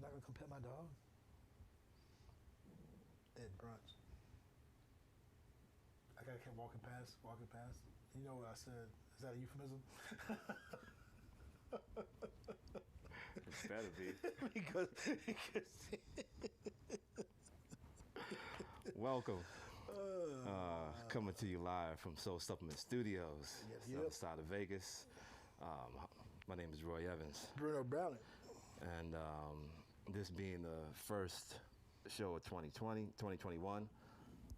you're not gonna come pet my dog? At brunch. I gotta keep walking past. You know what I said? Is that a euphemism? It better be. because Welcome. Coming to you live from Soul Supplement Studios, other side of Vegas. My name is Roy Evans. Bruno Browning. And this being the first show of 2021,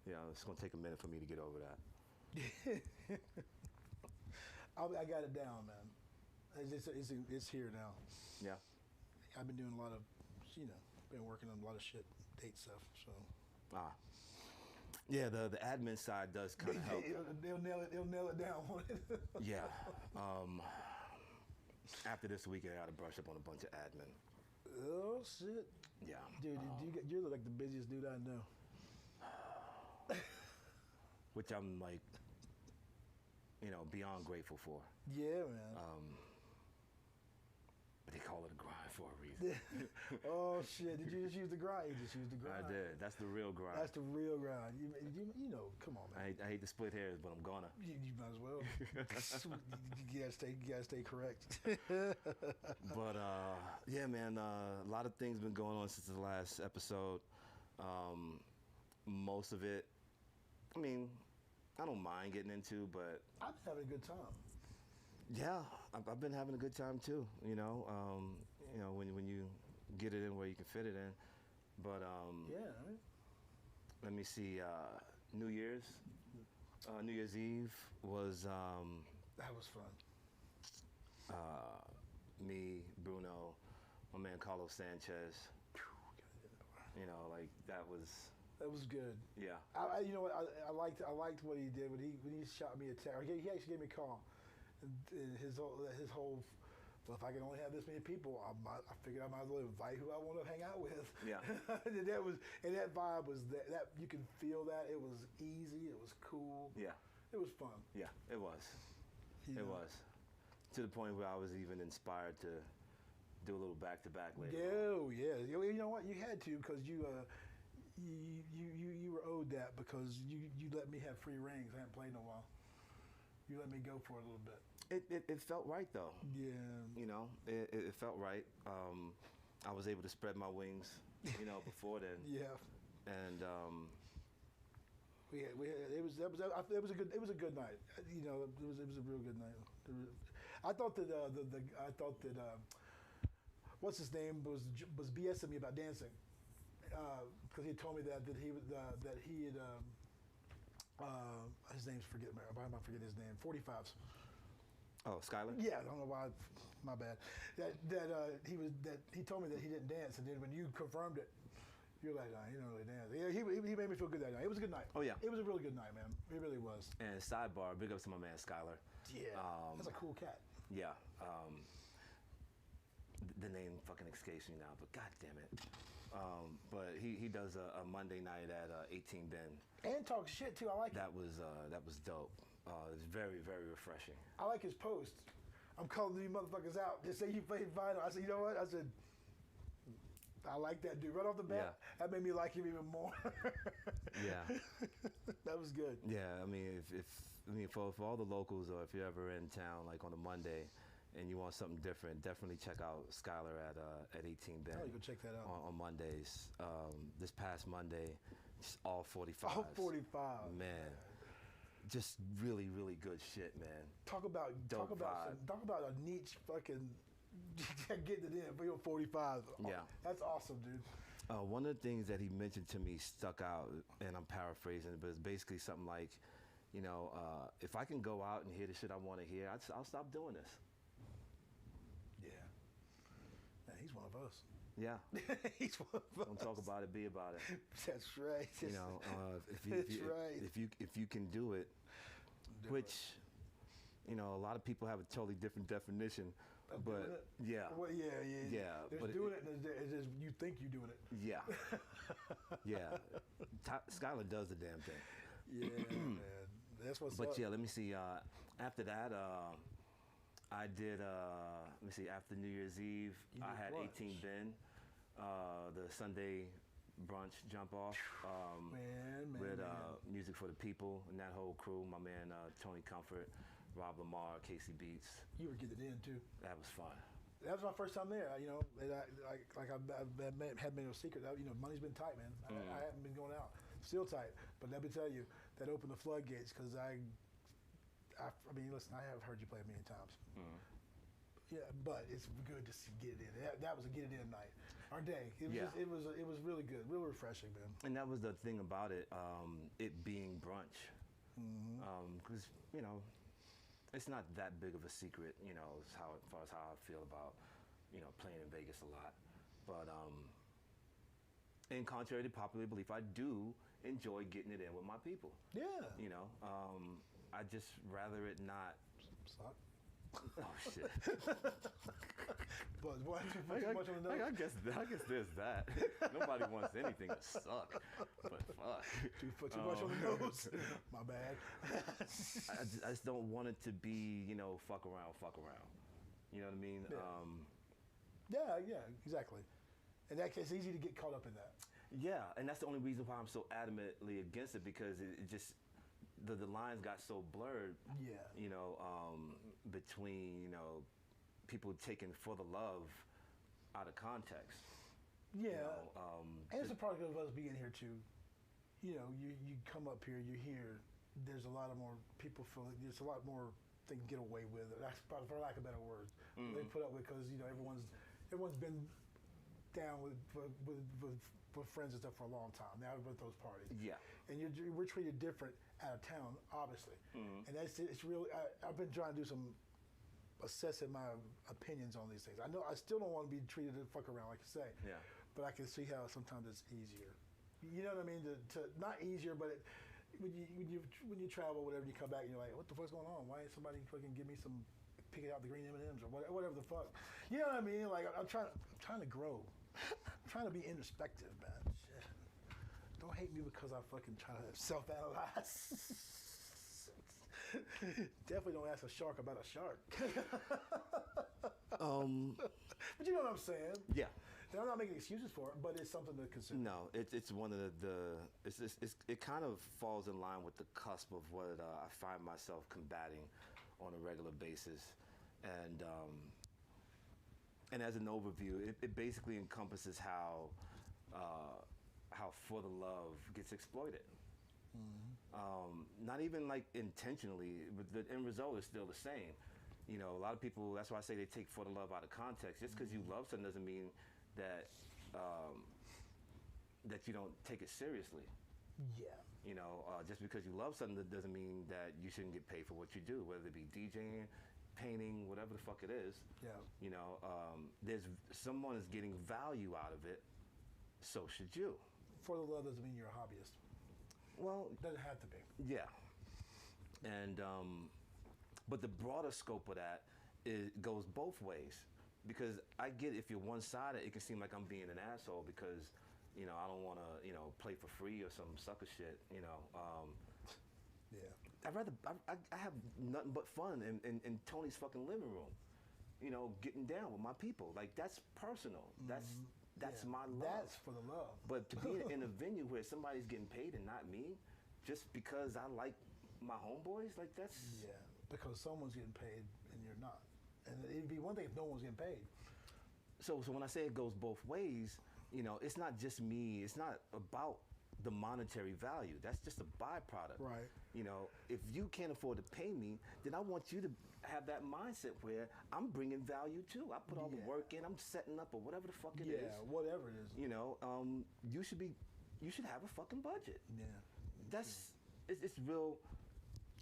it's going to take a minute for me to get over that. I got it down, man. It's here now. Yeah. I've been doing a lot of, been working on a lot of shit, date stuff, so. Yeah, the admin side does kind of help. They'll nail it down. Yeah. After this weekend, I got to brush up on a bunch of admin. Oh, shit. Yeah. Dude, you're like the busiest dude I know. Which I'm like, beyond grateful for. Yeah, man. But they call it a grind for a reason. Oh, shit. Did you just use the grind? You just used the grind. I did. That's the real grind. That's the real grind. Come on, man. I hate to split hairs, but I'm gonna. You might as well. you gotta stay correct. But yeah, man. A lot of things been going on since the last episode. Most of it, I don't mind getting into, but I've been having a good time. Yeah, I've been having a good time too. When you get it in where you can fit it in. But yeah. Right? Let me see. New Year's Eve was. That was fun. Me, Bruno, my man Carlos Sanchez. That was. That was good. Yeah. I liked what he did when he shot me a text. He actually gave me a call. And his whole, well, if I can only have this many people, I figured I might as well invite who I want to hang out with. Yeah. and that vibe was that you can feel that. It was easy. It was cool. Yeah. It was fun. Yeah, it was. It was. To the point where I was even inspired to do a little back-to-back later. Yeah. You know what? You had to because you were owed that because you let me have free rings. I hadn't played in a while. You let me go for it a little bit. It felt right though. Yeah. It felt right. I was able to spread my wings, before then. Yeah. And it was a good night. It was a real good night. I thought that what's his name was BSing me about dancing because he told me that he had. His name's why am I forgetting his name? 45s. Oh, Skyler? Yeah, I don't know why. My bad. He told me that he didn't dance, and then when you confirmed it, you're like, nah, he don't really dance. Yeah, he made me feel good that night. It was a good night. Oh yeah, it was a really good night, man. It really was. And sidebar, big ups to my man Skyler. Yeah, that's a cool cat. Yeah. The name fucking escapes me now, but god damn it. But he does a Monday night at 18 Bend. And talks shit too. I like it. That was dope. It's very, very refreshing. I like his post. I'm calling you motherfuckers out. Just say you played vinyl. I said, you know what? I said, I like that dude. Right off the bat, that made me like him even more. Yeah. That was good. Yeah, for all the locals, or if you're ever in town, like on a Monday, and you want something different, definitely check out Skylar at 18 Bend. Oh, you can check that out. On Mondays. This past Monday, just all 45s. All 45. Man. Just really, really good shit, man. Talk about a niche fucking getting it in for your 45. Yeah. That's awesome, dude. One of the things that he mentioned to me stuck out, and I'm paraphrasing, but it's basically something like, if I can go out and hear the shit I want to hear, I'll stop doing this. Yeah. Man, he's one of us. Yeah. He's one of us. Don't talk about it, be about it. That's right. If you can do it, which, a lot of people have a totally different definition. But yeah. Well, yeah. There's doing it, and there's you think you're doing it. Yeah. Yeah. Skylar does the damn thing. Yeah, man. That's what's up. But yeah, let me see. After that, I did, let me see, after New Year's Eve, I had 18 Bend. the Sunday brunch jump off with Music for the People and that whole crew. My man Tony Comfort, Rob Lamar, Casey Beats. You were getting it in too. That was fun. That was my first time there. You know, I had made no secret. You know, money's been tight, man. I haven't been going out. Still tight. But let me tell you, that opened the floodgates because I mean, listen, I have heard you play a million times. Yeah, but it's good to get it in. That was a get it in night. Our day. It was really good, real refreshing, man. And that was the thing about it, it being brunch, because you know, it's not that big of a secret, you know, as far as how I feel about, you know, playing in Vegas a lot. But in contrary to popular belief, I do enjoy getting it in with my people. Yeah. You know, I just rather it not. Suck. Oh shit. But why too much on the nose? I guess there's that. Nobody wants anything to suck. But fuck. Too much on the nose. My bad. I just don't want it to be, you know, fuck around. You know what I mean? Yeah. Yeah, exactly. In that case, it's easy to get caught up in that. Yeah, and that's the only reason why I'm so adamantly against it, because it just the lines got so blurred. Yeah. You know, between, you know, people taking For the Love out of context. Yeah. You know, and it's a product of us being here too. You know, you come up here, you hear there's a lot of more people feel like there's a lot more they can get away with. That's probably, for lack of better words. They put up with, because you know everyone's been down with friends and stuff for a long time. Now with those parties. Yeah. And we're treated different out of town, obviously. And it's really. I've been trying to do some assessing my opinions on these things. I know I still don't want to be treated to fuck around, like you say. Yeah. But I can see how sometimes it's easier. You know what I mean? To not easier, but when you travel, whatever, you come back and you're like, what the fuck's going on? Why ain't somebody fucking give me some, picking out the green M&Ms or whatever the fuck? You know what I mean? Like I'm trying to grow. I'm trying to be introspective, man. Shit. Don't hate me because I fucking try to self-analyze. Definitely don't ask a shark about a shark. But you know what I'm saying? Yeah. And I'm not making excuses for it, but it's something to consider. No, it's one of it kind of falls in line with the cusp of what I find myself combating on a regular basis, and as an overview, it basically encompasses how For the Love gets exploited. Not even like intentionally, but the end result is still the same. You know, a lot of people, that's why I say they take For the Love out of context. Just because you love something doesn't mean that that you don't take it seriously. Yeah. You know, just because you love something, that doesn't mean that you shouldn't get paid for what you do, whether it be DJing, painting, whatever the fuck it is. Yeah. You know, someone is getting value out of it, so should you. For the Love doesn't mean you're a hobbyist. Well, it doesn't have to be. Yeah. And but the broader scope of that goes both ways, because I get if you're one-sided, it can seem like I'm being an asshole because, you know, I don't want to, you know, play for free or some sucker shit, you know. Yeah. I have nothing but fun in Tony's fucking living room, you know, getting down with my people. Like, that's personal. That's my love. That's for the love. But to be in a venue where somebody's getting paid and not me, just because I like my homeboys, like that's... Yeah, because someone's getting paid and you're not. And it'd be one thing if no one's getting paid. So when I say it goes both ways, you know, it's not just me. It's not about the monetary value. That's just a byproduct. Right. You know, if you can't afford to pay me, then I want you to have that mindset where I'm bringing value too. I put all the work in. I'm setting up or whatever the fuck it is. Yeah, whatever it is. You know, you should have a fucking budget. Yeah. It's real.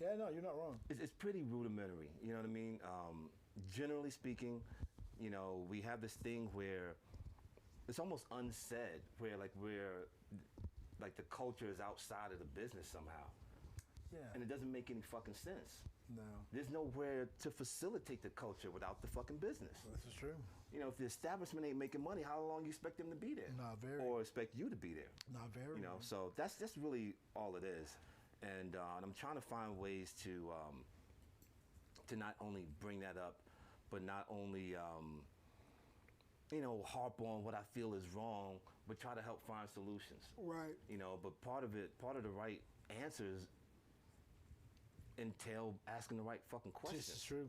Yeah, no, you're not wrong. It's pretty rudimentary. You know what I mean? Generally speaking, you know, we have this thing where it's almost unsaid, where like the culture is outside of the business somehow. Yeah. And it doesn't make any fucking sense. No. There's nowhere to facilitate the culture without the fucking business. This is true. You know, if the establishment ain't making money, how long you expect them to be there? Not very. Or expect you to be there? Not very. You know, so that's really all it is. And I'm trying to find ways to not only bring that up, but not only harp on what I feel is wrong, but try to help find solutions. Right. But part of the right answers entail asking the right fucking questions. This is true.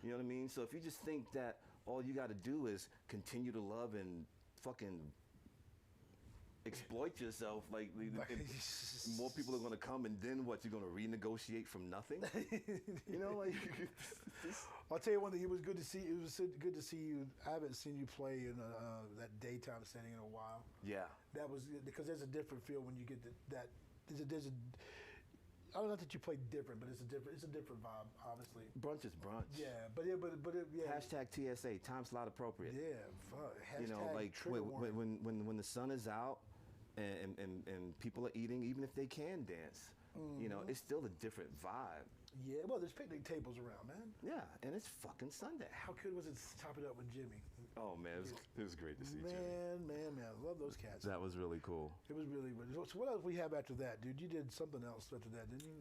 You know what I mean? So if you just think that all you got to do is continue to love and fucking exploit yourself, like more people are gonna come, and then what? You're gonna renegotiate from nothing? I'll tell you one thing. It was good to see. It was good to see you. I haven't seen you play in that daytime setting in a while. Yeah. That was because there's a different feel when you get that. There's a. I don't know that you play different, but it's a different vibe, obviously. Brunch is brunch. Yeah, but yeah. Hashtag TSA, time slot appropriate. Yeah, fuck. Hashtag like trigger warning. when the sun is out and people are eating, even if they can dance, it's still a different vibe. Yeah, well, there's picnic tables around, man. Yeah, and it's fucking Sunday. How good was it to top it up with Jimmy? Oh man, it was great to see Jimmy. Man, I love those cats. That was really cool. It was really. So what else we have after that, dude? You did something else after that, didn't you?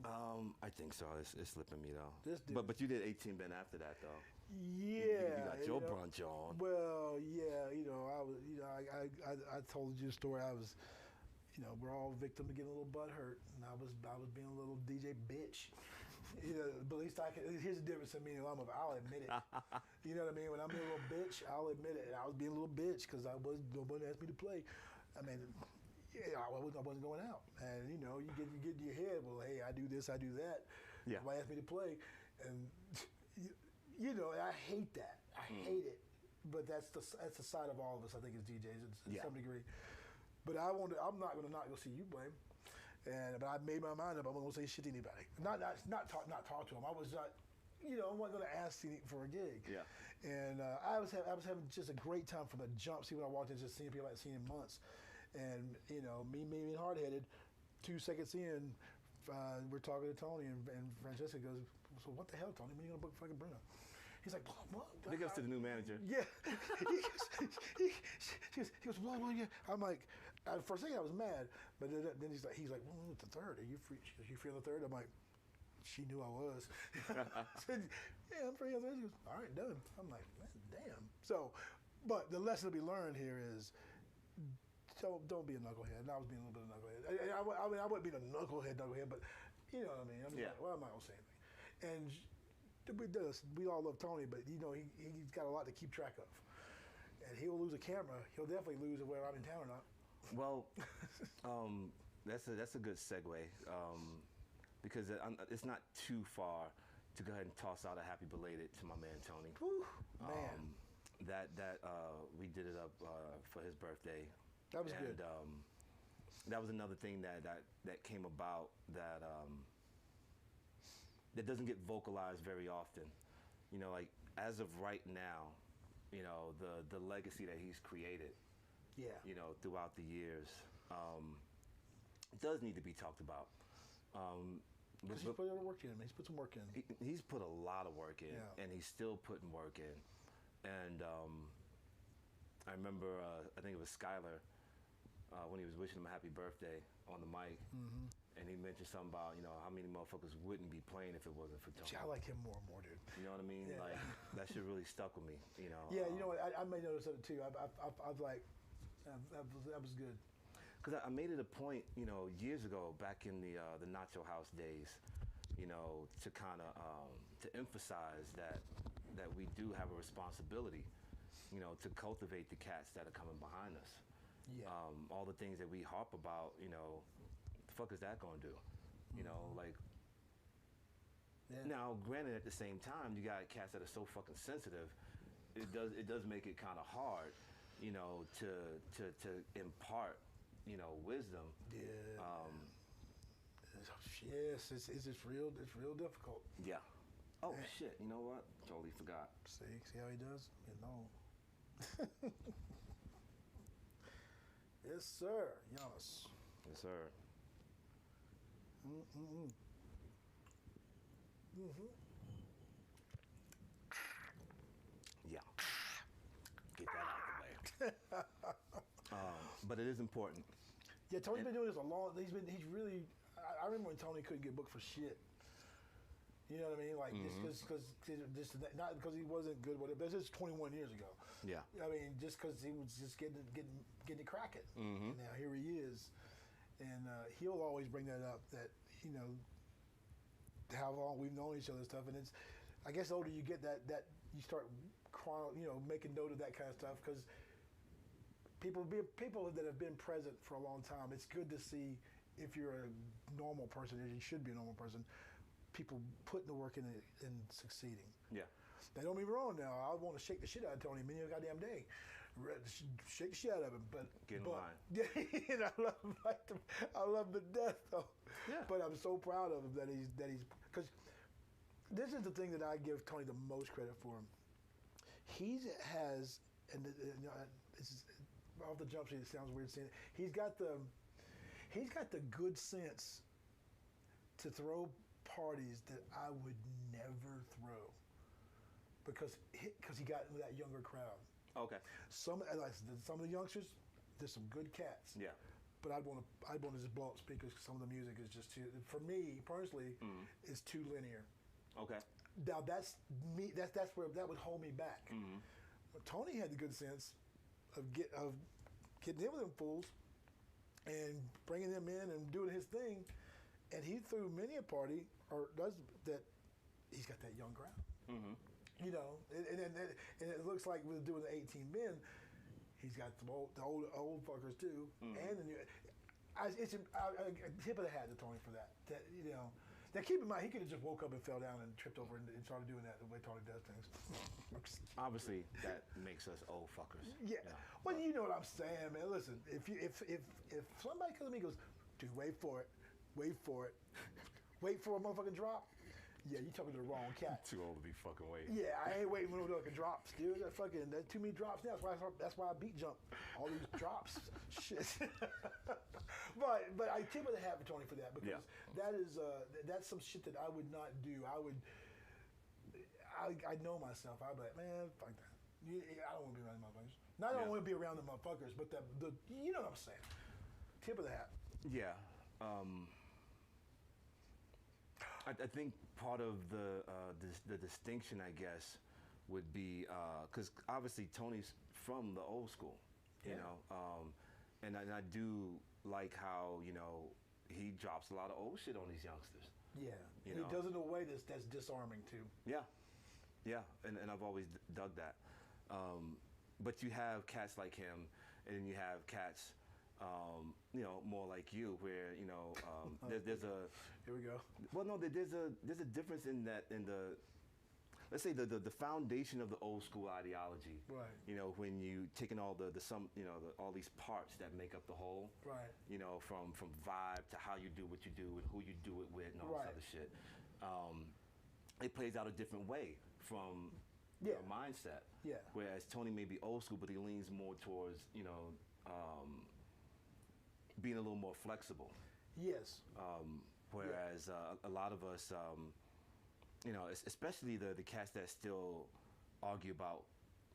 I think so. It's slipping me though. But you did 18 Ben after that though. Yeah, you got your brunch on. Well, yeah, I was, I told you a story. I was, we're all victim to getting a little butt hurt, and I was being a little DJ bitch. But at least here's the difference in me and Lama. I'll admit it. You know what I mean? When I'm being a little bitch, I'll admit it. And I was being a little bitch because nobody asked me to play. I mean, yeah, I wasn't going out. And you get in your head, well, hey, I do this, I do that. Yeah. Nobody asked me to play, and I hate that. I hate it. But that's the side of all of us, I think, as DJs to some degree. But I'm not going to not go see you, Blame. But I made my mind up. I wasn't going to say shit to anybody. Not talk to them. I was not, I wasn't going to ask for a gig. Yeah. And I was having just a great time from the jump. See, when I walked in, just seeing people I hadn't seen in months, and me being hard-headed. 2 seconds in, we're talking to Tony, and Francesca goes, "So what the hell, Tony? When are you going to book fucking Bruno?" He's like, "What?" Big ups to the new manager. Yeah. he goes, "Well, yeah." I'm like. For a second, I was mad, but then he's like, "Well, it's the third. Are you free? You free on the third?" I'm like, "She knew I was." I said, "Yeah, I'm free on the third." She goes, "All right, done." I'm like, "Man, damn." So, but the lesson to be learned here is, don't be a knucklehead. And I was being a little bit of a knucklehead. I mean, I wasn't being a knucklehead, but you know what I mean. I'm just like, well, I'm not gonna say anything. And we all love Tony, but he's got a lot to keep track of. And he'll lose a camera. He'll definitely lose it whether I'm in town or not. Well, that's a good segue because it's not too far to go ahead and toss out a happy belated to my man Tony. Whew, man, that we did it up for his birthday. That was good. That was another thing that came about that doesn't get vocalized very often. Like as of right now, the legacy that he's created. Yeah. Throughout the years, does need to be talked about. Because he's put a lot of work in. He's put some work in. He's put a lot of work in, and he's still putting work in. And I remember, I think it was Skylar, when he was wishing him a happy birthday on the mic, and he mentioned something about, how many motherfuckers wouldn't be playing if it wasn't for Tony. I like him more and more, dude. You know what I mean? Yeah. Like, that shit really stuck with me, Yeah, you know what? I may notice that too. I've like, that was good. Because I made it a point, years ago, back in the Nacho House days, to kind of to emphasize that we do have a responsibility, to cultivate the cats that are coming behind us. Yeah. All the things that we harp about, the fuck is that gonna do? Like. Yeah. Now, granted, at the same time, you got cats that are so fucking sensitive. It does make it kind of hard. To impart, wisdom. Yeah. Yes, it's real difficult. Yeah. Oh shit! You know what? Totally forgot. See how he does? Yes, sir. Yes. Yes, sir. Yeah. Get that out of the way. But it is important. Yeah, Tony's been doing this a long. He's really. I remember when Tony couldn't get booked for shit. You know what I mean? Like just not because he wasn't good with it, but this is 21 years ago. Yeah. I mean, just because he was just getting it cracking. Mm-hmm. And now here he is, and he'll always bring that up. That how long we've known each other and stuff. And it's, I guess, the older you get, that you start making note of that kind of stuff, because people that have been present for a long time. It's good to see, if you're a normal person, and you should be a normal person, people putting the work in it and succeeding. Yeah. They don't get me wrong now. I want to shake the shit out of Tony many a goddamn day. Shake the shit out of him. But get in line. Yeah, and I love him to death though. Yeah. But I'm so proud of him that he's because this is the thing that I give Tony the most credit for. He has, and this is off the jump street. It sounds weird saying it. He's got the good sense to throw parties that I would never throw, because he got into that younger crowd. Okay. Some of the youngsters, there's some good cats. Yeah. But I'd want to just blow up speakers, because some of the music is just too, for me personally, is too linear. Okay. Now that's me. That's where that would hold me back. Mm-hmm. Tony had the good sense of getting in with them fools and bringing them in and doing his thing, and he threw many a party, or does that. He's got that young crowd. Mm-hmm. And it looks like we're doing the 18 men. He's got the old fuckers too, and the new. It's a tip of the hat to Tony for that. Now keep in mind, he could have just woke up and fell down and tripped over and started doing that the way Tony does things. Obviously, that makes us old fuckers. Yeah. Well, you know what I'm saying, man. Listen, if somebody comes to me and goes, dude, wait for it, wait for a motherfucking drop. Yeah, you talking to the wrong cat. Too old to be fucking waiting. Yeah, I ain't waiting for no fucking drops, dude. That too many drops now. That's why I beat jump. All these drops, shit. but I tip of the hat for Tony for that, because that's some shit that I would not do. I know myself. I'd be like, man, fuck that. I don't want to be around the motherfuckers. Not I don't want to be around the motherfuckers, but you know what I'm saying. Tip of the hat. Yeah. I think part of the distinction, I guess, would be because obviously Tony's from the old school, you know, and I do like how he drops a lot of old shit on these youngsters. Yeah, and he does it in a way that's disarming too. Yeah, and I've always dug that. But you have cats like him, and then you have cats. More like you, where there's a. Here we go. Well, no, there's a difference in that, in the, let's say the foundation of the old school ideology. Right. When you taking all all these parts that make up the whole. Right. From vibe to how you do what you do and who you do it with and all this other shit. It plays out a different way from your mindset. Yeah. Whereas Tony may be old school, but he leans more towards being a little more flexible. Yes. Whereas a lot of us, especially the cats that still argue about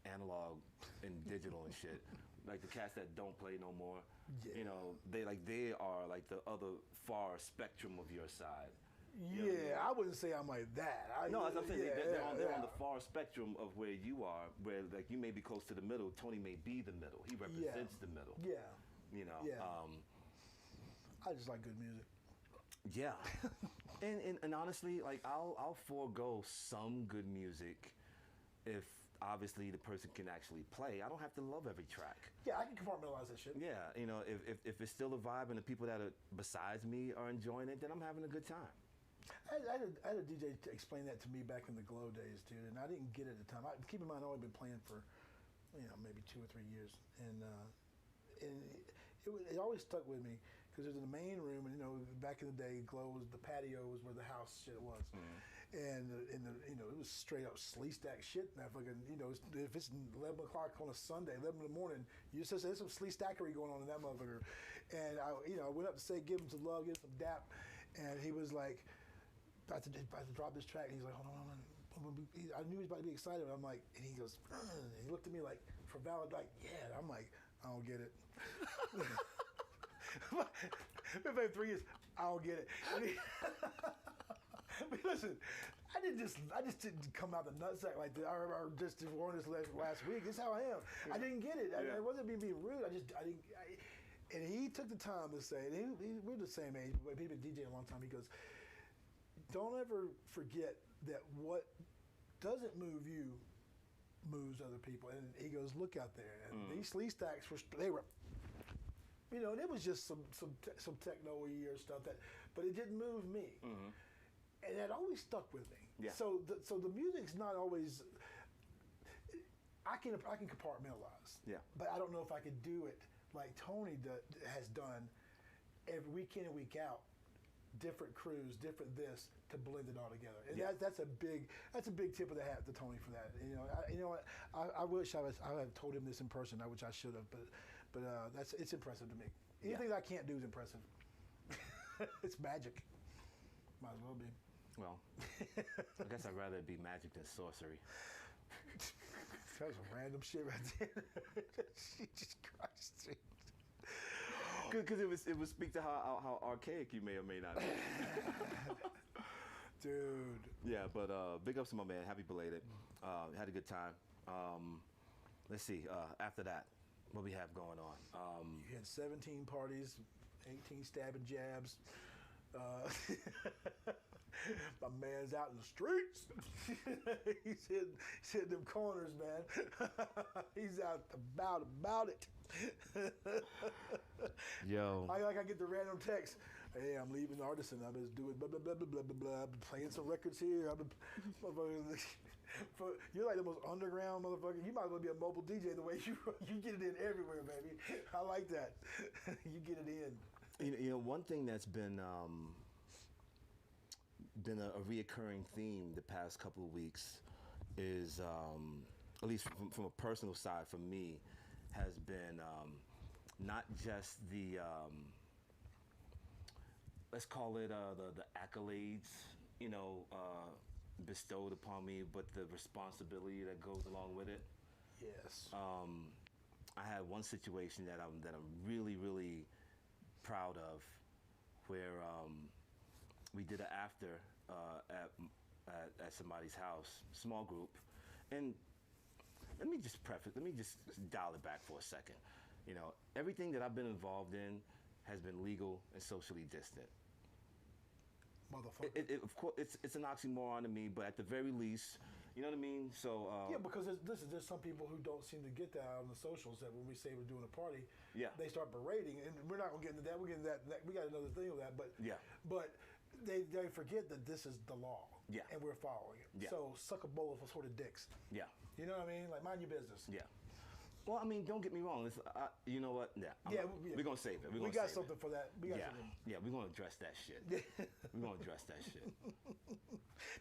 analog and digital and shit, like the cats that don't play no more, they are like the other far spectrum of your side. Yeah, I wouldn't say I'm like that. No, as I'm saying, they're on the far spectrum of where you are, where like you may be close to the middle. Tony may be the middle. He represents the middle. Yeah. Yeah. I just like good music. Yeah. and honestly, like I'll forego some good music if obviously the person can actually play. I don't have to love every track. Yeah, I can compartmentalize that shit. Yeah, if it's still a vibe and the people that are besides me are enjoying it, then I'm having a good time. I had a DJ explain that to me back in the Glow days, dude, and I didn't get it at the time. Keep in mind, I've only been playing for, maybe 2 or 3 years, and it always stuck with me, because it was in the main room, and back in the day, Glow was the patio was where the house shit was, and it was straight up slee stack shit. That fucking if it's 11 o'clock on a Sunday, 11 in the morning, you just say there's some slee stackery going on in that motherfucker, and I went up to say give him some love, give him some dap, and he was like about to drop this track, and he's like hold on. I knew he was about to be excited. I'm like, and he goes, and he looked at me like for valid, like yeah. I'm like, I don't get it. Been playing 3 years. I don't get it. But listen, I just didn't come out the nutsack like that. I just wore this last week. This is how I am. I didn't get it. It wasn't me being rude. I didn't. And he took the time to say, and we're the same age, but he's been DJing a long time. He goes, don't ever forget that what doesn't move you moves other people. And he goes, look out there. And these sleeve stacks they were, you know, and it was just some techno-y or stuff but it didn't move me. Mm-hmm. And that always stuck with me. Yeah. So the music's not always. I can compartmentalize. Yeah. But I don't know if I could do it like Tony has done every week in and week out, different crews, different this to blend it all together. And that's a big tip of the hat to Tony for that. You know what? I wish I had told him this in person. I wish I should have. But it's impressive to me. Anything that I can't do is impressive. It's magic. Might as well be. Well, I guess I'd rather it be magic than sorcery. That was some random shit right there. Jesus Christ. Because it would speak to how archaic you may or may not be. Dude. Yeah, but big ups to my man. Happy belated. Had a good time. Let's see. After that, what we have going on? You had 17 parties, 18 stabbing jabs. My man's out in the streets. He's hitting them corners, man. He's out about it. Yo. I get the random text. Hey, I'm leaving Artisan. I've been doing blah blah blah blah blah blah blah. I've been playing some records here. You're like the most underground motherfucker. You might as well be a mobile DJ the way you get it in everywhere, baby. I like that. You get it in. You know, one thing that's been a reoccurring theme the past couple of weeks is, at least from a personal side for me, has been not just the, let's call it the accolades, you know, bestowed upon me, but the responsibility that goes along with it. Yes. I had one situation that I'm really, really proud of, where we did an after at somebody's house, small group, and let me just dial it back for a second. You know, everything that I've been involved in has been legal and socially distant. Motherfucker. Of course, it's an oxymoron to me, but at the very least, you know what I mean? So yeah, because there's some people who don't seem to get that out on the socials, that when we say we're doing a party, they start berating, and we're not gonna get into that. We're getting that. We got another thing with that, but they forget that this is the law, and we're following it. Yeah. So suck a bowl of sort of dicks. Yeah. You know what I mean? Like, mind your business. Yeah. Well, I mean, don't get me wrong. You know what? We're gonna save it. We got something for that. We got something. Yeah, we're gonna address that shit. We're gonna address that shit.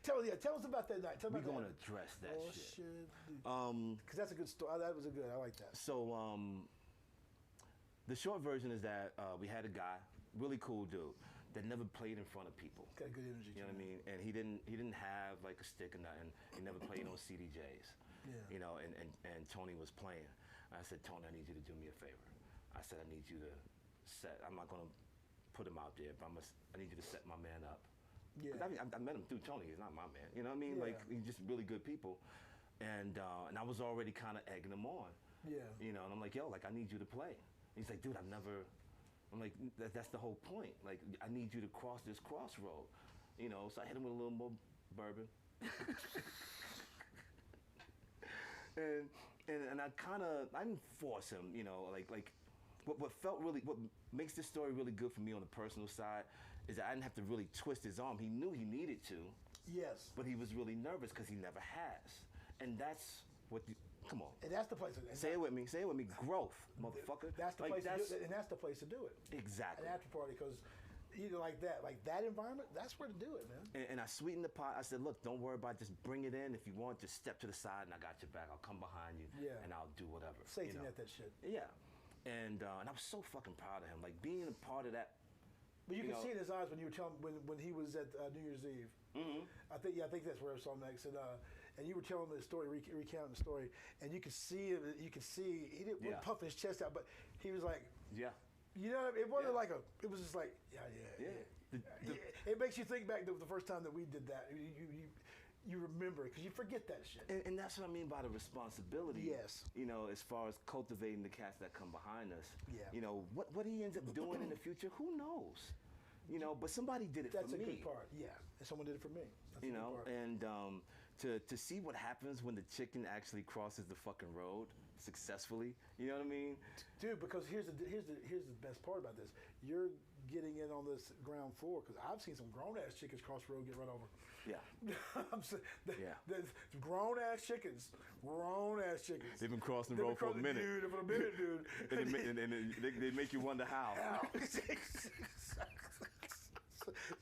Tell us about that night. We're gonna address that shit. Because that's a good story. That was a good. I like that. So, the short version is that we had a guy, really cool dude, that never played in front of people. Got good energy. You know what I mean? And he didn't have like a stick or nothing. He never played on CDJs. Yeah. You know, and Tony was playing. I said, Tony, I need you to do me a favor. I said, I need you to set. I'm not gonna put him out there, but I need you to set my man up. Yeah. I met him through Tony. He's not my man. You know what I mean? Yeah. Like, he's just really good people. And I was already kind of egging him on. Yeah. You know, and I'm like, yo, like, I need you to play. He's like, dude, I'm like, that's the whole point. Like, I need you to cross this crossroad. You know, so I hit him with a little more bourbon. And I didn't force him, you know, like what makes this story really good for me on the personal side is that I didn't have to really twist his arm. He knew he needed to. Yes. But he was really nervous because he never has. And that's what come on. And that's the place. Say it with me. Growth, motherfucker. That's the place to do it. And that's the place to do it. Exactly. An after party, because either like that environment, that's where to do it, man. And I sweetened the pot. I said, look, don't worry about it. Just bring it in. If you want, just step to the side and I got your back. I'll come behind you and I'll do whatever. Safety net that shit. Yeah. And I was so fucking proud of him. Like, being a part of that. But you can see in his eyes when you were telling when he was at New Year's Eve. Mm-hmm. I think that's where I saw him next. And you were telling him the story, recounting the story, and you could see he didn't puff his chest out, but he was like, yeah. You know, it wasn't like it was just like, yeah. It makes you think back to the first time that we did that. you remember it because you forget that shit. And that's what I mean by the responsibility. Yes. You know, as far as cultivating the cats that come behind us. Yeah. You know, what he ends up doing in the future, who knows? You know, but somebody did it That's for me. That's a good part. Yeah, and someone did it for me. That's you a good know, part. and to see what happens when the chicken actually crosses the fucking road successfully. You know what I mean? Dude, because here's the best part about this. You're getting in on this ground floor because I've seen some grown ass chickens cross the road get run over. Yeah. I'm saying, Yeah. grown ass chickens. They've been crossing the road for a minute. Dude, for a minute, dude. and they make you wonder how.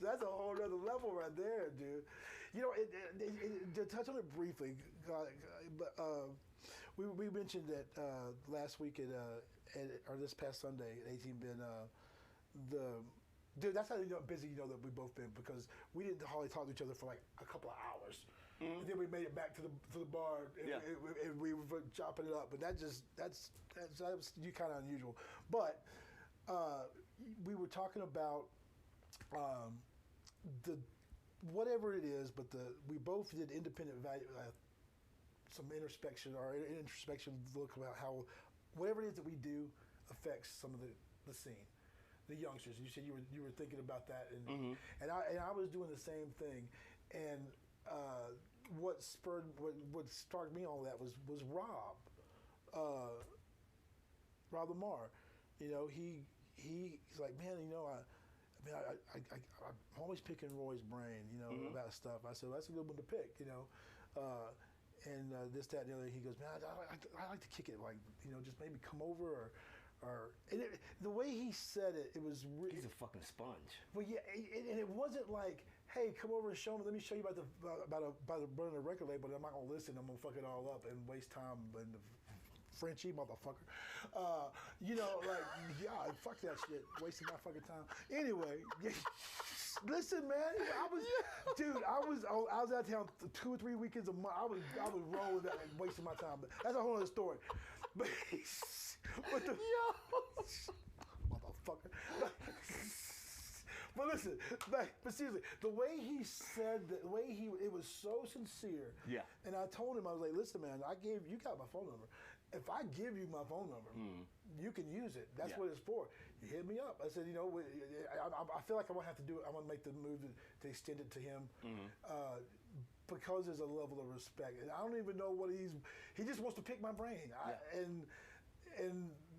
That's a whole other level right there, dude. You know, to touch on it briefly, but we mentioned that last week or this past Sunday at 18 been dude. That's how busy that we've both been because we didn't hardly talk to each other for like a couple of hours. Mm-hmm. And then we made it back to the bar and we were chopping it up. But that was kind of unusual. But we were talking about the whatever it is, but we both did independent value, some introspection look about how whatever it is that we do affects some of the scene, the youngsters. You said you were thinking about that, and I was doing the same thing, and what started me on that was Rob Lamar. You know, he's like, man, I'm always picking Roy's brain, about stuff. I said, well, that's a good one to pick, and this, that, and the other. He goes, man, I like to kick it, like, just maybe come over or the way he said it, it was really. He's a fucking sponge. Well, yeah, and it wasn't like, hey, come over and show me. Let me show you about running a record label. I'm not gonna listen. I'm gonna fuck it all up and waste time and the Frenchie motherfucker. Like, yeah, fuck that shit. Wasting my fucking time. Anyway, listen, man. I was out of town 2 or 3 weekends a month. I was rolling that, like, wasting my time. But that's a whole other story. But motherfucker. But listen, but seriously, the way he said that, it was so sincere. Yeah. And I told him, I was like, listen, man, you got my phone number. If I give you my phone number, you can use it. That's what it's for. You hit me up. I said, I feel like I won't have to do it. I want to make the move to extend it to him because there's a level of respect. And I don't even know what he just wants to pick my brain. And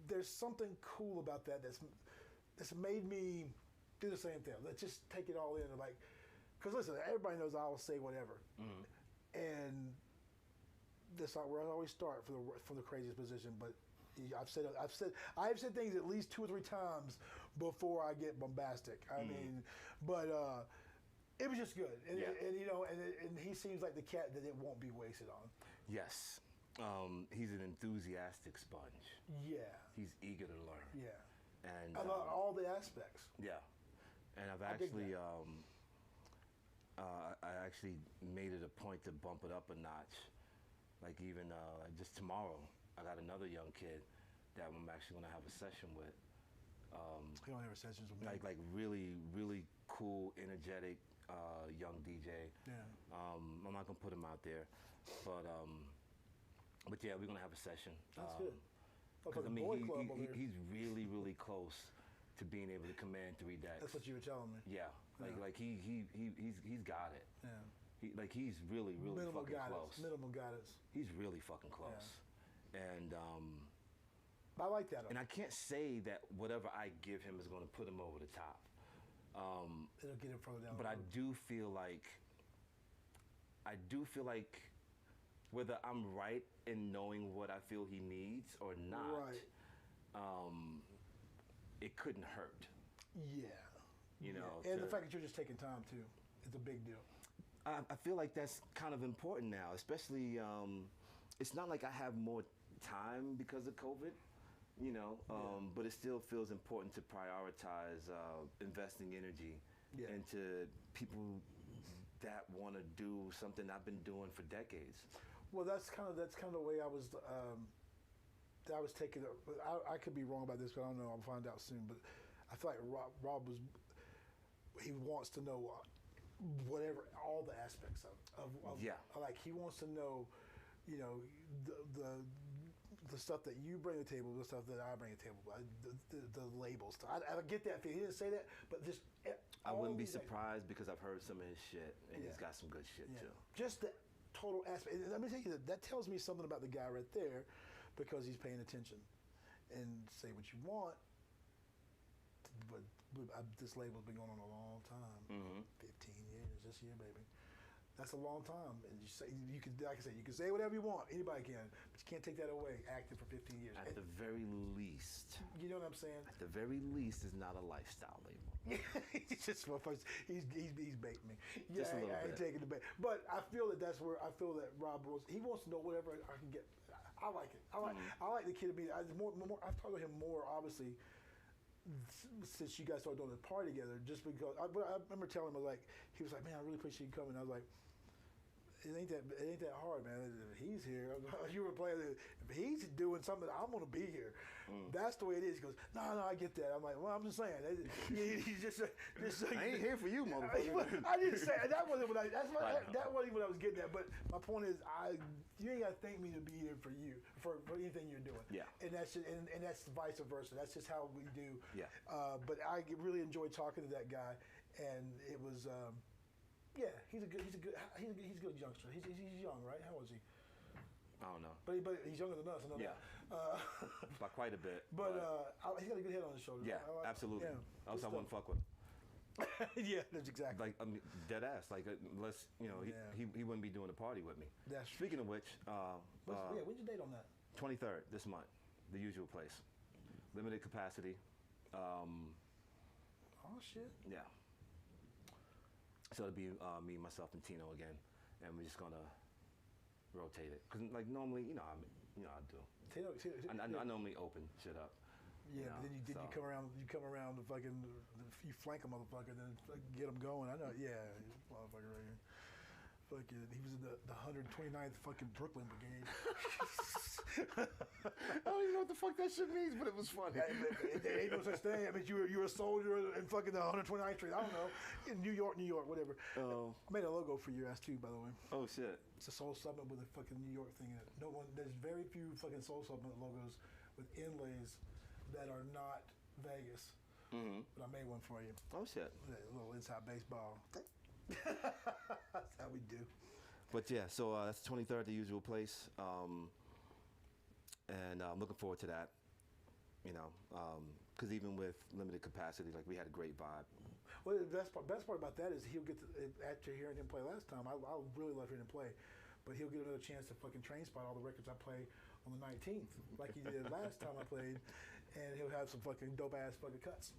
there's something cool about that that's made me do the same thing. Let's just take it all in. Like, because listen, everybody knows I will say whatever. And that's not where I always start from the craziest position, but I've said things at least 2 or 3 times before I get bombastic. I mean, but it was just good, and he seems like the cat that it won't be wasted on. Yes, he's an enthusiastic sponge. Yeah, he's eager to learn. Yeah, and I love all the aspects. Yeah, and I've actually I actually made it a point to bump it up a notch. Like even just tomorrow, I got another young kid that I'm actually gonna have a session with. You don't have sessions with me. Like really, really cool, energetic young DJ. Yeah. I'm not gonna put him out there, but yeah, we're gonna have a session. That's good. Because I mean, he's really, really close to being able to command 3 decks. That's what you were telling me. Yeah. Like he's got it. Yeah. He's really, really minimal fucking guidance. close. Minimal guidance. He's really fucking close. Yeah. And I like that. And I can't say that whatever I give him is going to put him over the top. It'll get him further down. But I do feel like whether I'm right in knowing what I feel he needs or not, it couldn't hurt. Yeah. And the fact that you're just taking time too is a big deal. I feel like that's kind of important now, especially it's not like I have more time because of COVID, but it still feels important to prioritize investing energy into people that want to do something I've been doing for decades. Well, that's kind of the way I was taking it. I could be wrong about this, but I don't know. I'll find out soon. But I feel like Rob he wants to know whatever, all the aspects of Yeah. like he wants to know, you know, the stuff that you bring to the table, the stuff that I bring to the table, the labels. I get that feeling. He didn't say that, but just I wouldn't be these things. surprised because I've heard some of his shit, and he's got some good shit too. Just the total aspect. And let me tell you that tells me something about the guy right there, because he's paying attention. And say what you want, but this label's been going on a long time. 15 years this year, baby. That's a long time. And you can, like I said, you can say whatever you want. Anybody can, but you can't take that away. Acting for 15 years. At the very least. You know what I'm saying? At the very least, is not a lifestyle label. He's just he's baiting me. Yeah, Just a little I ain't bit. taking the bait. But I feel that's where I feel that Rob Rose, he wants to know whatever I can get. I like it. I like the kid to be. I've talked to him more, obviously, since you guys started doing the party together. Just because I remember telling him, he was like, man, I really appreciate you coming. I was like, it ain't that hard, man. If he's here, you were playing. If he's doing something, I'm gonna be here. That's the way it is. He goes, no, I get that. I'm like, well, I'm just saying. He's just I ain't here for you, motherfucker. I didn't say that wasn't what that wasn't what I was getting at. But my point is, you ain't gotta thank me to be here for you for anything you're doing. Yeah. And that's just, and that's vice versa. That's just how we do. Yeah. But I really enjoyed talking to that guy, and it was. Yeah, he's a good youngster. He's young, right? How old is he? I don't know. But he's younger than us. I know Yeah. that. By quite a bit. But he's got a good head on his shoulders. Yeah, absolutely. Yeah, Else I wouldn't fuck with him. Yeah, that's exactly. Like, I mean, dead ass. Like, unless, you know, he wouldn't be doing the party with me. That's Speaking of which, when's your date on that? 23rd this month, the usual place. Limited capacity. Oh shit. Yeah. So it'll be me, myself, and Tino again, and we're just gonna rotate it. Cause like normally, I do. Tino, I normally open shit up. Yeah, but then you come around. You come around the fucking. You flank a motherfucker, then get him going. I know. Yeah, motherfucker right here. Fucking, he was in the 129th fucking Brooklyn Brigade. I don't even know what the fuck that shit means, but it was funny. There ain't no such thing. I mean, you were a soldier in fucking the 129th Street. I don't know, in New York, whatever. Oh. I made a logo for your ass too, by the way. Oh shit. It's a Soul Supplement with a fucking New York thing in it. No one. There's very few fucking Soul Supplement logos with inlays that are not Vegas. But I made one for you. Oh shit. A little inside baseball. That's how we do. But yeah, so that's 23rd, the usual place, and I'm looking forward to that. Because even with limited capacity, like we had a great vibe. Well, the best part about that is he'll get to, after hearing him play last time. I really love hearing him play, but he'll get another chance to fucking train spot all the records I play on the 19th, like he did last time I played, and he'll have some fucking dope ass fucking cuts.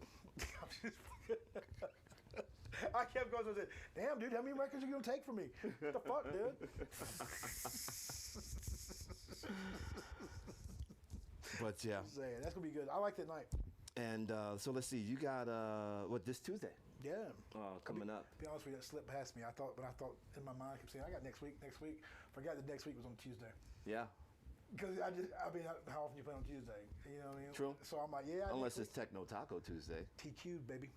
I kept going. I said, "Damn, dude, how many records are you gonna take from me? What the fuck, dude?" But yeah, that's gonna be good. I like that night. And so let's see. You got this Tuesday? Yeah. Coming up. To be honest with you, that slipped past me. I thought in my mind, I kept saying, "I got next week." Forgot that next week was on Tuesday. Yeah. Because how often you play on Tuesday? You know what I mean? True. So I'm like, yeah. Unless it's Techno Taco Tuesday. TQ, baby.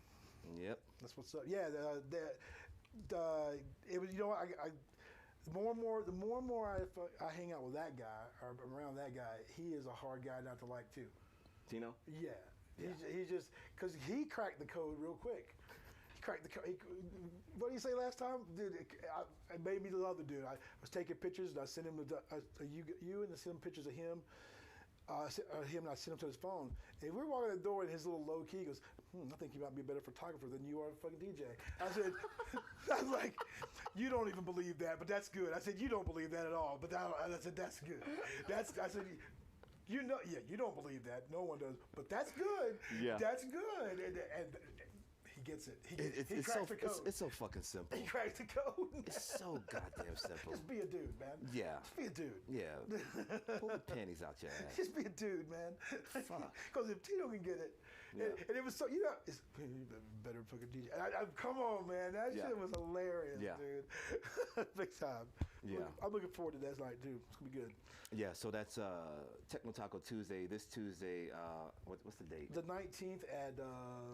Yep. That's what's up. Yeah. It was. The more and more I hang out with that guy or around that guy, he is a hard guy not to like too. Tino? Yeah. He's just because he cracked the code real quick. He cracked the code. What did he say last time, dude? It made me love the dude. I was taking pictures and I sent him you and I sent him pictures of him. Him and I sent him to his phone. And we were walking out the door and his little low key he goes, I think you might be a better photographer than you are a fucking DJ. I said, I was like, you don't even believe that, but that's good. I said, you don't believe that at all, but I said, that's good. I said, you don't believe that. No one does, but that's good. Yeah. That's good. And he gets it. He cracks the code. It's so fucking simple. He cracks the code. It's so goddamn simple. Just be a dude, man. Yeah. Just be a dude. Yeah. Pull the panties out your ass. Just be a dude, man. Fuck. Because if Tino can get it, and it was so, it's better fucking DJ. Come on, man. That shit was hilarious, dude. Big time. Yeah. I'm looking forward to that night, too. It's going to be good. Yeah, so that's Techno Taco Tuesday. This Tuesday, what's the date? The 19th at...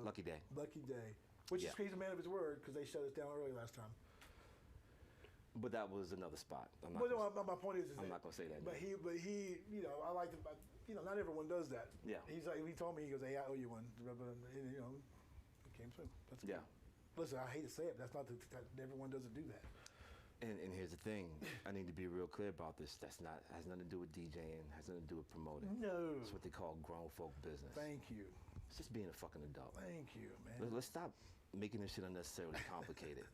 Lucky Day. Lucky Day. which is he's a man of his word because they shut us down early last time. But that was another spot. My point is I'm not gonna say that. But he, you know, I like to, you know, not everyone does that. Yeah. He told me, he goes, hey, I owe you one. You know, it came through. That's good. Listen, I hate to say it, but everyone doesn't do that. And here's the thing, I need to be real clear about this. Has nothing to do with DJing, has nothing to do with promoting. No. It's what they call grown folk business. Thank you. It's just being a fucking adult. Thank you, man. Let's stop making this shit unnecessarily complicated.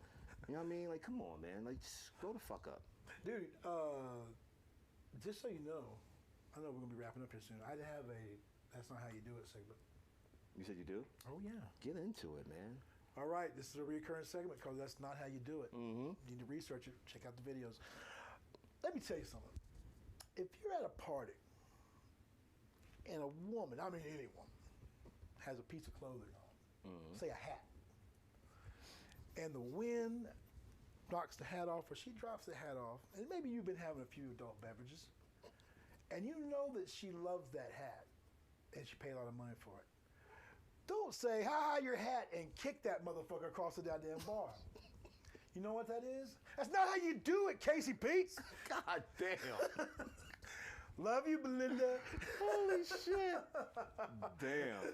You know what I mean? Like, come on, man. Like, just grow the fuck up. Dude, just so you know, I know we're going to be wrapping up here soon. I have a That's Not How You Do It segment. You said you do? Oh, yeah. Get into it, man. All right, this is a recurring segment called That's Not How You Do It. Mm-hmm. You need to research it, check out the videos. Let me tell you something. If you're at a party and a woman, I mean any woman, has a piece of clothing on, say a hat, and the wind knocks the hat off or she drops the hat off, and maybe you've been having a few adult beverages, and you know that she loves that hat and she paid a lot of money for it. Don't say, ha, your hat, and kick that motherfucker across the goddamn bar. You know what that is? That's not how you do it, Casey Peets. God damn. Love you, Belinda. Holy shit. Damn.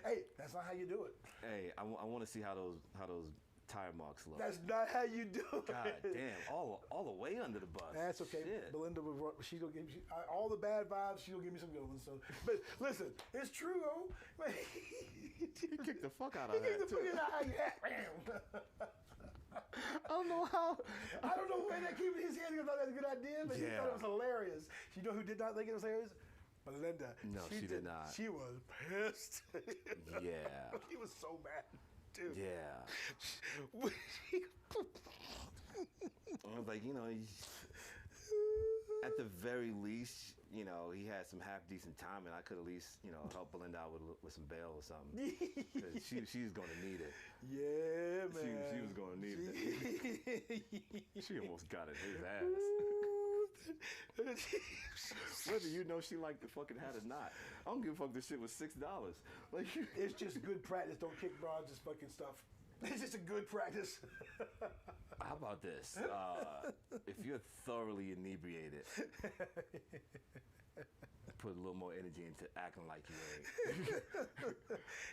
Hey, that's not how you do it. Hey, I want to see how those tire marks look. That's not how you do it. God damn, all the way under the bus. That's okay. Shit. Belinda, she's gonna give me all the bad vibes. She's gonna give me some good ones. So, but listen, it's true, though. Man, he kicked the fuck out of that. He kicked the fuck out of that. I don't know how. I don't know where that came in his head. He thought that was a good idea, but he thought it was hilarious. You know who did not think it was hilarious? Belinda. No, she did not. She was pissed. Yeah. She was so mad, dude. Yeah. I was like, you know, at the very least, you know, he had some half decent time, and I could at least, you know, help Belinda out with some bail or something. 'Cause she's going to need it. Yeah, man. She was going to need it. She almost got it his ass. Whether you know she liked the fucking hat or not, I don't give a fuck. This shit was $6. Like, it's just good practice. Don't kick broads, just fucking stuff. It's just a good practice. How about this? If you're thoroughly inebriated, put a little more energy into acting like you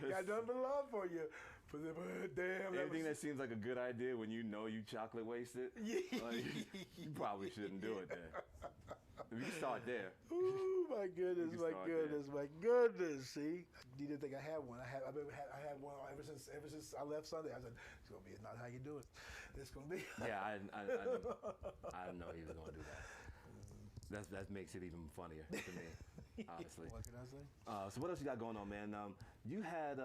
ain't. Got nothing but love for you. Damn. Anything that seems like a good idea when you know you chocolate wasted, like, you probably shouldn't do it then. We can start there. Oh my goodness, my goodness. See, you didn't think I had one. I had one ever since I left Sunday. I said, it's gonna be not how you do it. It's gonna be. Yeah, I didn't know he was gonna do that. That makes it even funnier to me, honestly. What can I say? So what else you got going on, man? You had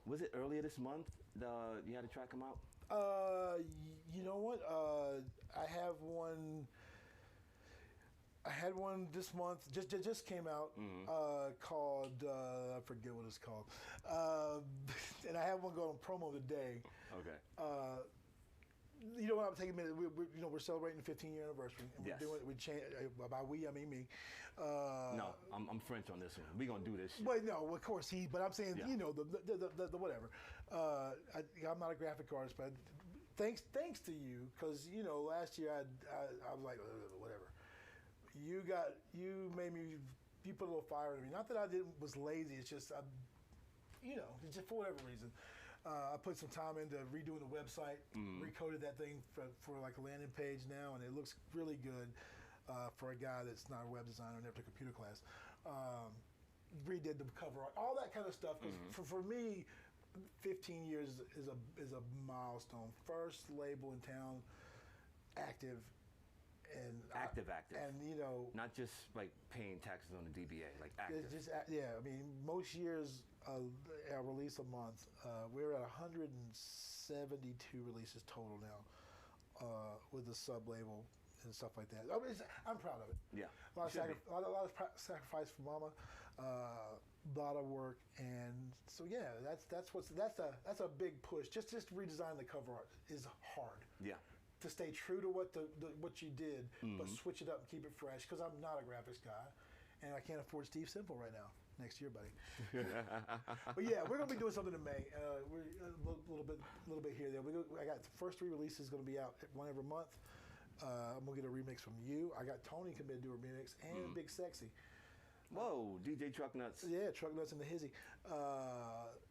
was it earlier this month? You had a track come out? You know what? I have one. I had one this month. Just came out called I forget what it's called, and I have one going on promo today. Okay. You know what? I'm taking a minute. We're celebrating the 15-year anniversary. And yes. By we, I mean me. No, I'm French on this one. We gonna do this shit. But no, of course but I'm saying, you know, the whatever. I'm not a graphic artist, but thanks to you, because you know, last year I was like whatever. You made me. You put a little fire in me. Not that I was lazy. It's just it's just for whatever reason. I put some time into redoing the website, recoded that thing for like a landing page now, and it looks really good for a guy that's not a web designer, never took a computer class. Redid the cover art, all that kind of stuff. Because for me, 15 years is a milestone. First label in town, active. And active, and you know, not just like paying taxes on the DBA, like active. I mean, most years I release a month. We're at 172 releases total now, with the sub label and stuff like that. I mean, I'm proud of it. Yeah, a lot of sacrifice for Mama, a lot of work, and so yeah, that's a big push. Just redesign the cover art is hard. Yeah. To stay true to what you did, but switch it up and keep it fresh. Because I'm not a graphics guy, and I can't afford Steve Simple right now. Next year, buddy. But yeah, we're gonna be doing something in May. We're a little bit here there. I got the first 3 releases going to be out one every month. I'm gonna get a remix from you. I got Tony committed to do a remix and Big Sexy. Whoa, DJ Truck Nuts. Yeah, Truck Nuts and the Hizzy.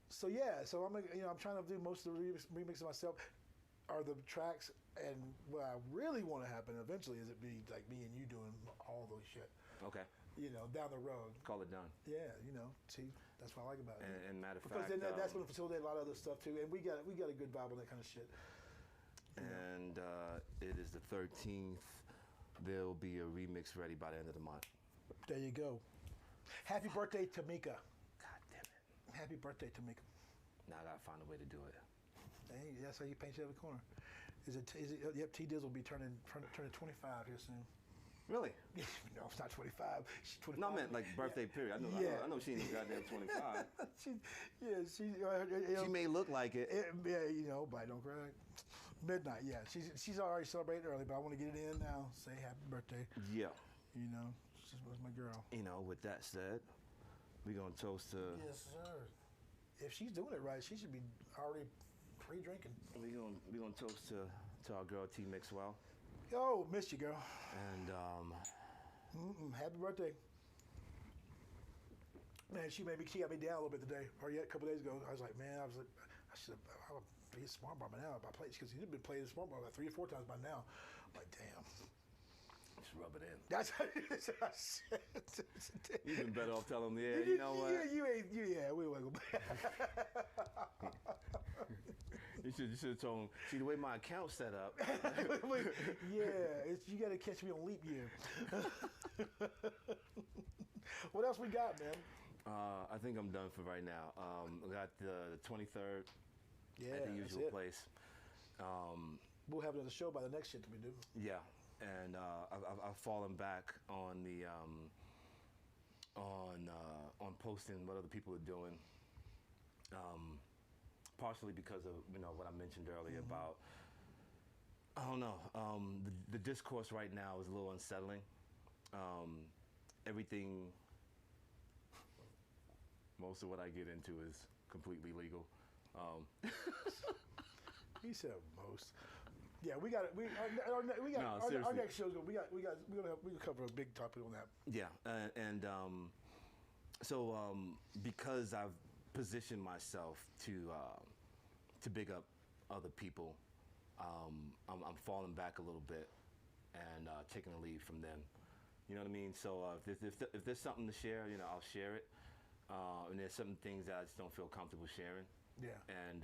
So I'm trying to do most of the remixes myself. Are the tracks, and what I really want to happen eventually is it be like me and you doing all those shit. Okay. Down the road. Call it done. Yeah, see, that's what I like about it. And matter of because fact, then that's going to facilitate a lot of other stuff too, and we got a good vibe on that kind of shit. And it is the 13th. There'll be a remix ready by the end of the month. There you go. Happy birthday, Tamika. God damn it. Happy birthday, Tamika. Now I gotta find a way to do it. Hey, that's how you paint every corner. Yep, T Diz will be turning 25 here soon. Really? No, it's not 25. She's 25. No, I meant like birthday period. I know she ain't even goddamn 25. She may look like it. But don't cry. Midnight, yeah. She's already celebrating early, but I want to get it in now. Say happy birthday. Yeah. She's my girl. With that said, we're gonna toast to. Yes, sir. If she's doing it right, she should be already pre-drinking. We gonna toast to our girl T Mixwell. Yo, missed you, girl. And happy birthday. Man, she got me down a little bit today, or a couple days ago. I was like, I should have played Smart Bar by now. Because he'd been playing Smart Bar like 3 or 4 times by now. I'm like, damn. Just rub it in. That's what I said. You've been better off telling him, you know what? We won't go back. You should have told him, see the way my account's set up. You got to catch me on leap year. What else we got, man? I think I'm done for right now. We got the 23rd at the usual place. We'll have another show by the next shit that we do. Yeah, and I've fallen back on the on posting what other people are doing. Partially because of what I mentioned earlier about I don't know the discourse right now is a little unsettling. Everything, most of what I get into is completely legal. He said most. Yeah, we got our next show's we're gonna cover a big topic on that. Yeah, and so because I've positioned myself to big up other people, I'm falling back a little bit and taking a lead from them. You know what I mean? So if there's something to share, I'll share it. And there's some things that I just don't feel comfortable sharing. Yeah. And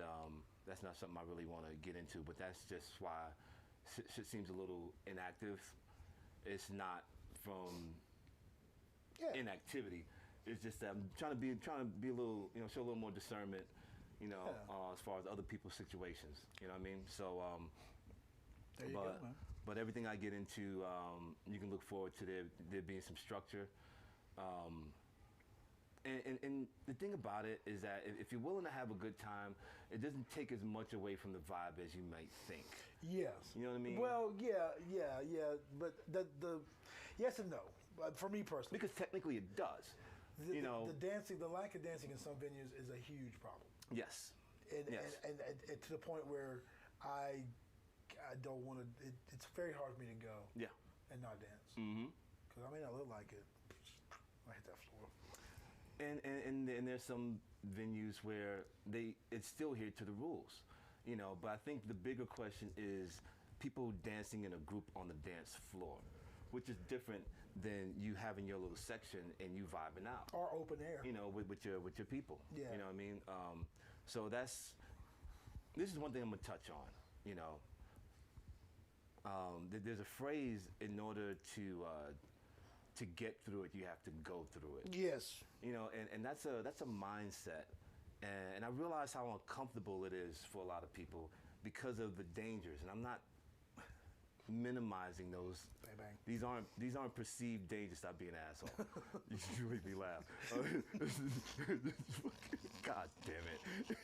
that's not something I really want to get into, but that's just why shit seems a little inactive. It's not from inactivity. It's just that I'm trying to be a little, show a little more discernment, as far as other people's situations. You know what I mean? So, there you go, man. But everything I get into, you can look forward to there being some structure. And the thing about it is that if you're willing to have a good time, it doesn't take as much away from the vibe as you might think. Yes. You know what I mean? Well, yeah. But the yes and no. For me personally. Because technically it does. The dancing, the lack of dancing in some venues is a huge problem. Yes. And to the point where I don't want to. It's very hard for me to go. Yeah. And not dance. Mm-hmm. Because I may not look like it. I hit that floor. And there's some venues where it's still here to the rules, But I think the bigger question is people dancing in a group on the dance floor, which is different than you having your little section and you vibing out. Or open air. With your people. Yeah. You know what I mean? So this is one thing I'm gonna touch on. There's a phrase, in order to get through it, you have to go through it. Yes. And that's a mindset. And I realize how uncomfortable it is for a lot of people because of the dangers. And I'm not minimizing those. Bang, bang. These aren't perceived dangers. Stop being an asshole. You make me laugh. God damn it.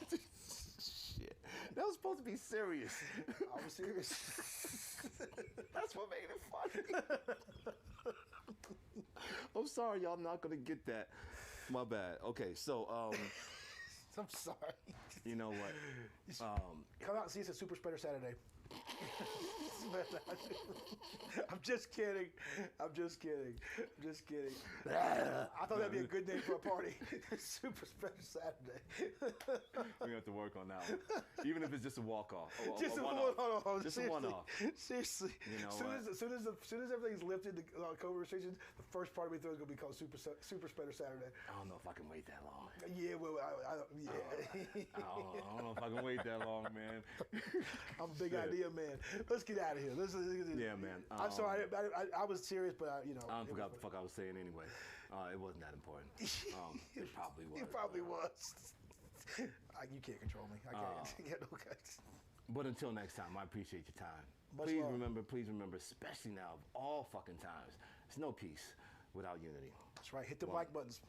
Shit. That was supposed to be serious. I was serious. That's what made it funny. I'm sorry, y'all not gonna get that. My bad. Okay, so I'm sorry. you know what? Come out and see us at Super Spreader Saturday. I'm just kidding. I'm just kidding. I'm just kidding. I thought that'd be a good name for a party. Super Spreader Saturday. We have to work on that one. Even if it's just a walk-off. Just a one-off. Just a one-off. Seriously. You know as soon as everything's lifted, the COVID restrictions, the first party we throw is going to be called Super Spreader Saturday. I don't know if I can wait that long. Yeah, well, yeah. I don't know if I can wait that long, man. I'm a big idea, man. Let's get out of here. Yeah, man. I'm sorry. I was serious, but I forgot what the fuck I was saying anyway. It wasn't that important. It probably was. It probably was. You can't control me. I can't. Okay. But until next time, I appreciate your time. Much Please love. remember, especially now of all fucking times, there's no peace without unity. That's right. Hit the like buttons.